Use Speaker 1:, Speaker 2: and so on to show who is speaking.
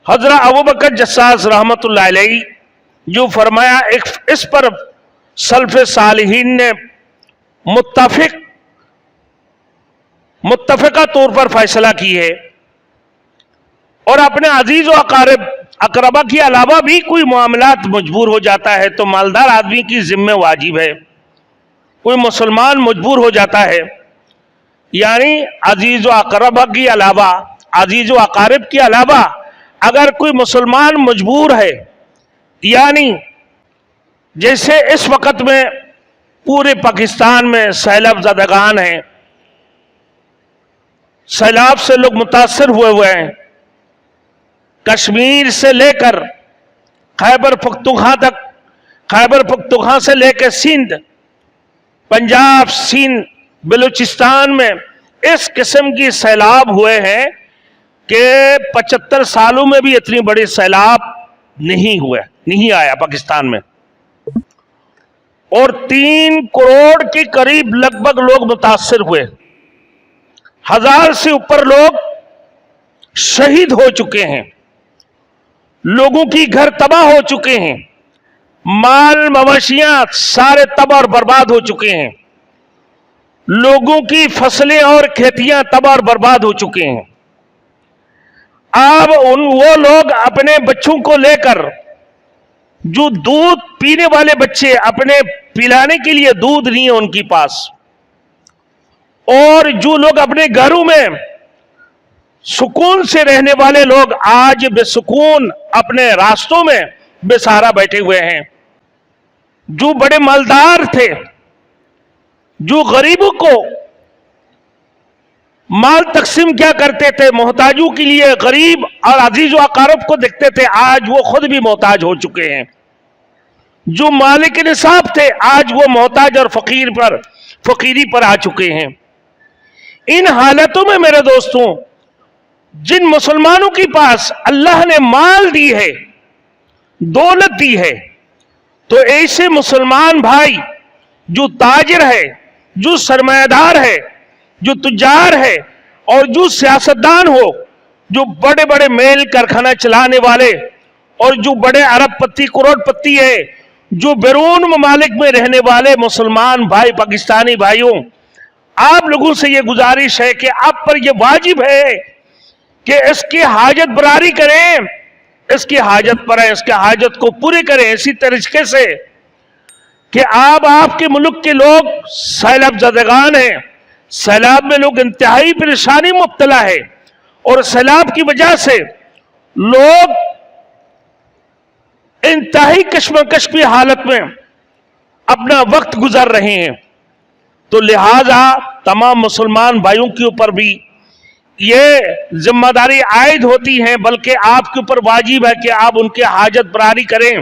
Speaker 1: حضرت ابو بکر جساس رحمت اللہ علیہ جو فرمایا اس پر سلف صالحین نے متفقہ طور پر فیصلہ کی ہے، اور اپنے عزیز و اقربا کے علاوہ بھی کوئی معاملات مجبور ہو جاتا ہے تو مالدار آدمی کی ذمہ واجب ہے، کوئی مسلمان مجبور ہو جاتا ہے، یعنی عزیز و اقربا کے علاوہ، عزیز و اقارب کے علاوہ اگر کوئی مسلمان مجبور ہے، یعنی جیسے اس وقت میں پورے پاکستان میں سیلاب زدگان ہیں، سیلاب سے لوگ متاثر ہوئے ہیں، کشمیر سے لے کر خیبر پختونخوا تک، خیبر پختونخوا سے لے کے سندھ، پنجاب، سندھ، بلوچستان میں اس قسم کی سیلاب ہوئے ہیں کہ 75 سالوں میں بھی اتنی بڑی سیلاب نہیں آیا پاکستان میں، اور 3 کروڑ کے قریب لگ بھگ لوگ متاثر ہوئے، 1000 سے اوپر لوگ شہید ہو چکے ہیں، لوگوں کی گھر تباہ ہو چکے ہیں، مال مویشیاں سارے تباہ اور برباد ہو چکے ہیں، لوگوں کی فصلیں اور کھیتیاں تباہ اور برباد ہو چکے ہیں۔ اب وہ لوگ اپنے بچوں کو لے کر، جو دودھ پینے والے بچے اپنے پلانے کے لیے دودھ نہیں ہے ان کے پاس، اور جو لوگ اپنے گھروں میں سکون سے رہنے والے لوگ آج بے سکون اپنے راستوں میں بے سہارا بیٹھے ہوئے ہیں، جو بڑے مالدار تھے، جو غریبوں کو مال تقسیم کیا کرتے تھے، محتاجوں کے لیے غریب اور عزیز و اقارب کو دیکھتے تھے، آج وہ خود بھی محتاج ہو چکے ہیں، جو مالک نصاب تھے آج وہ محتاج اور فقیری پر آ چکے ہیں۔ ان حالتوں میں میرے دوستوں، جن مسلمانوں کے پاس اللہ نے مال دی ہے، دولت دی ہے، تو ایسے مسلمان بھائی جو تاجر ہے، جو سرمایہ دار ہے، جو تجار ہے، اور جو سیاستدان ہو، جو بڑے بڑے میل کارخانہ چلانے والے، اور جو بڑے ارب پتی کروڑ پتی ہے، جو بیرون ممالک میں رہنے والے مسلمان بھائی، پاکستانی بھائیوں، آپ لوگوں سے یہ گزارش ہے کہ آپ پر یہ واجب ہے کہ اس کی حاجت براری کریں، اس کی حاجت پر ہے، اس کی حاجت کو پوری کریں، اسی طریقے سے کہ آپ کے ملک کے لوگ سیلاب زدگان ہیں، سیلاب میں لوگ انتہائی پریشانی مبتلا ہے، اور سیلاب کی وجہ سے لوگ انتہائی کشمکش کی حالت میں اپنا وقت گزر رہے ہیں، تو لہذا تمام مسلمان بھائیوں کے اوپر بھی یہ ذمہ داری عائد ہوتی ہے، بلکہ آپ کے اوپر واجب ہے کہ آپ ان کے حاجت براری کریں۔